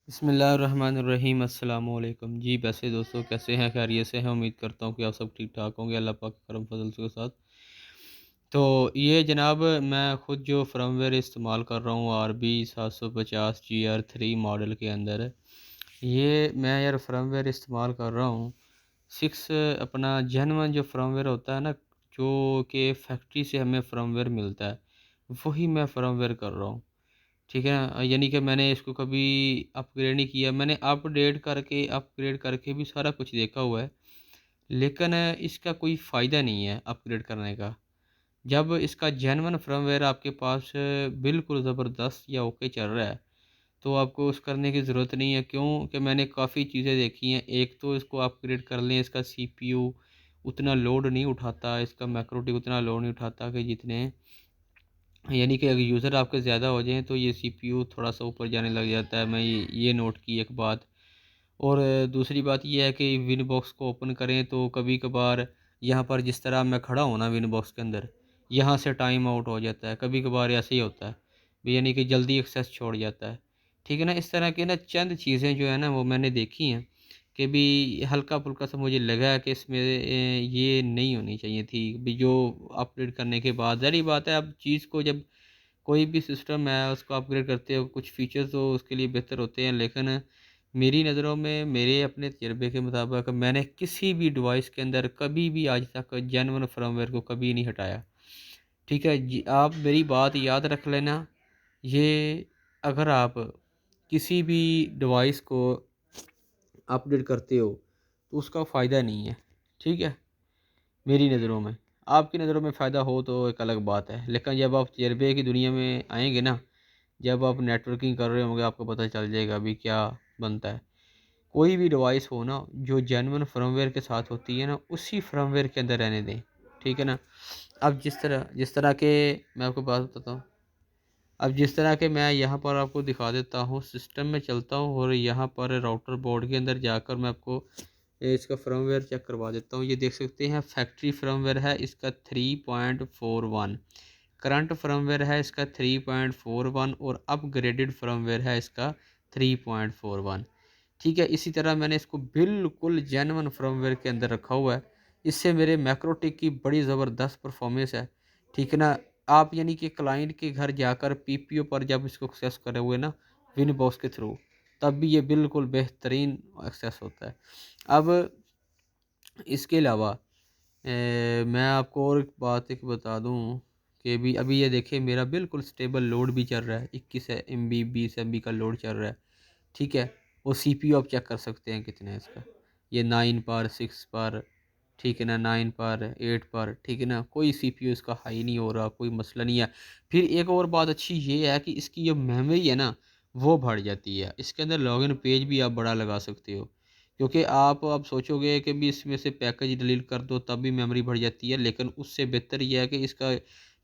बिस्मिल्लाहिर्रहमानिर्रहीम अस्सलामु अलैकुम जी। वैसे दोस्तों कैसे हैं, खैरियत से हैं? उम्मीद करता हूँ कि आप सब ठीक ठाक होंगे अल्लाह पाक के करम फजल के साथ। तो ये जनाब मैं ख़ुद जो फ़र्मवेयर इस्तेमाल कर रहा हूँ RB750 GR3 मॉडल के अंदर है। ये मैं यार फ़र्मवेयर इस्तेमाल कर रहा हूँ 6 अपना जेन्युइन जो फ़र्मवेयर होता है ना, जो कि फैक्ट्री से हमें फ़र्मवेयर मिलता है, वही मैं फ़र्मवेयर कर रहा हूँ। ठीक है ना? यानी कि मैंने इसको कभी अपग्रेड नहीं किया। मैंने अपग्रेड करके भी सारा कुछ देखा हुआ है, लेकिन इसका कोई फ़ायदा नहीं है अपग्रेड करने का। जब इसका जेन्युइन फ़र्मवेयर आपके पास बिल्कुल ज़बरदस्त या ओके चल रहा है, तो आपको उस करने की ज़रूरत नहीं है। क्यों? कि मैंने काफ़ी चीज़ें देखी हैं। एक तो इसको अपग्रेड कर लें, इसका सीपीयू उतना लोड नहीं उठाता, इसका मैक्रोटिक उतना लोड नहीं उठाता कि जितने, यानी कि अगर यूज़र आपके ज़्यादा हो जाएँ तो ये सीपीयू थोड़ा-सा ऊपर जाने लग जाता है। मैं ये नोट की एक बात। और दूसरी बात ये है कि विनबॉक्स को ओपन करें तो कभी-कभार यहाँ पर जिस तरह मैं खड़ा हूँ ना विनबॉक्स के अंदर, यहाँ से टाइम आउट हो जाता है। कभी-कभार ऐसे ही होता है, यानी कि जल्दी एक्सेस छोड़ जाता है। ठीक है ना? इस तरह के ना चंद चीज़ें जो है ना वो मैंने देखी हैं कि भी हल्का-फुल्का सा मुझे लगा है कि इसमें ये नहीं होनी चाहिए थी। भी जो अपडेट करने के बाद ज़ाहिर-सी बात है, अब चीज़ को जब कोई भी सिस्टम है उसको अपग्रेड करते हो, कुछ फ़ीचर्स तो उसके लिए बेहतर होते हैं, लेकिन मेरी नज़रों में मेरे अपने तजर्बे के मुताबिक मैंने किसी भी डिवाइस के अंदर कभी भी आज तक जेन्युइन फ़र्मवेयर को कभी नहीं हटाया। ठीक है जी, आप मेरी बात याद रख लेना। ये अगर आप किसी भी डिवाइस को अपडेट करते हो तो उसका फ़ायदा नहीं है। ठीक है? मेरी नज़रों में। आपकी नज़रों में फ़ायदा हो तो एक अलग बात है, लेकिन जब आप तजर्बे की दुनिया में आएँगे ना, जब आप नेटवर्किंग कर रहे होंगे आपको पता चल जाएगा अभी क्या बनता है। कोई भी डिवाइस हो ना जो जेन्युइन फ़र्मवेयर के साथ होती है ना, उसी फ़र्मवेयर के अंदर रहने दें। ठीक है ना? अब जिस तरह के मैं आपको बात बताता हूँ। अब जिस तरह के मैं यहाँ पर आपको दिखा देता हूँ, सिस्टम में चलता हूँ और यहाँ पर राउटर बोर्ड के अंदर जाकर मैं आपको इसका फ़र्मवेयर चेक करवा देता हूँ। ये देख सकते हैं फैक्ट्री फ़र्मवेयर है इसका 3.41, करंट फ़र्मवेयर है इसका 3.41 और अपग्रेडेड फ़र्मवेयर है इसका 3.41। ठीक है? इसी तरह मैंने इसको बिल्कुल जेन्युइन फ़र्मवेयर के अंदर रखा हुआ है। इससे मेरे मैक्रोटिक की बड़ी ज़बरदस्त परफ़ॉर्मेंस है। ठीक है ना? आप यानी कि क्लाइंट के घर जाकर पीपीओ पर जब इसको एक्सेस करे हुए ना विनबॉक्स के थ्रू, तब भी ये बिल्कुल बेहतरीन एक्सेस होता है। अब इसके अलावा मैं आपको और एक बता दूँ कि भी अभी ये देखिए मेरा बिल्कुल स्टेबल लोड भी चल रहा है, 21 एमबी 20 एमबी का लोड चल रहा है। ठीक है? और सीपीयू आप चेक कर सकते हैं कितना है इसका। ये 9 पर 6 पर, ठीक है ना, 9 पर 8 पर, ठीक है ना, कोई सीपीयू इसका हाई नहीं हो रहा, कोई मसला नहीं है। फिर एक और बात अच्छी ये है कि इसकी जो मेमोरी है ना वो बढ़ जाती है। इसके अंदर लॉगिन पेज भी आप बड़ा लगा सकते हो, क्योंकि आप अब सोचोगे कि भी इसमें से पैकेज डिलीट कर दो तब भी मेमोरी बढ़ जाती है, लेकिन उससे बेहतर ये है कि इसका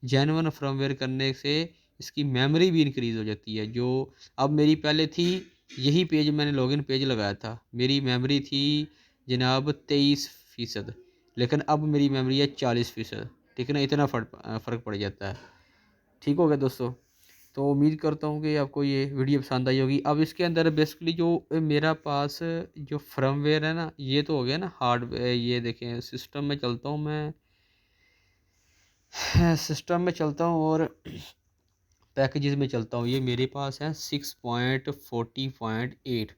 जेन्युइन फ़र्मवेयर करने से इसकी मेमोरी भी इंक्रीज़ हो जाती है। जो अब मेरी पहले थी, यही पेज मैंने लॉगिन पेज लगाया था, मेरी मेमोरी थी जनाब 23%, लेकिन अब मेरी मेमोरी है 40%। ठीक है ना? इतना फ़र्क पड़ जाता है। ठीक हो गया दोस्तों? तो उम्मीद करता हूँ कि आपको ये वीडियो पसंद आई होगी। अब इसके अंदर बेसिकली जो मेरा पास जो फ़र्मवेयर है ना, ये तो हो गया ना ये देखें सिस्टम में चलता हूँ मैं, सिस्टम में चलता हूँ और पैकेजेस में चलता हूँ। ये मेरे पास है 6.40.8।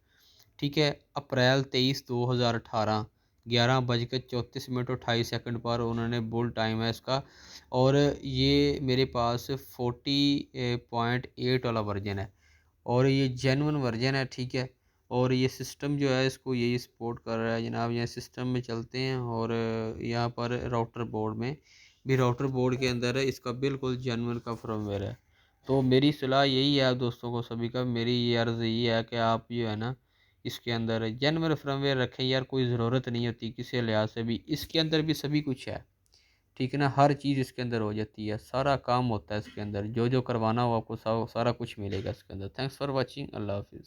ठीक है? अप्रैल 23/2018 11:34 पर उन्होंने बुल टाइम है इसका, और ये मेरे पास 40.8 वाला वर्जन है और ये जेन्युइन वर्जन है। ठीक है? और ये सिस्टम जो है इसको यही सपोर्ट कर रहा है जनाब। यहाँ सिस्टम में चलते हैं और यहाँ पर राउटर बोर्ड में भी, राउटर बोर्ड के अंदर है इसका बिल्कुल जेन्युइन का फर्मवेयर है। तो मेरी सलाह यही है दोस्तों को सभी का, मेरी ये अर्ज़ यही है कि आप जो है ना इसके अंदर जेन्युइन फर्मवेयर रखें यार, कोई ज़रूरत नहीं होती किसी लिहाज से भी, इसके अंदर भी सभी कुछ है। ठीक है ना? हर चीज़ इसके अंदर हो जाती है, सारा काम होता है इसके अंदर, जो जो करवाना हो आपको सारा कुछ मिलेगा इसके अंदर। थैंक्स फॉर वॉचिंग, अल्लाह हाफिज़।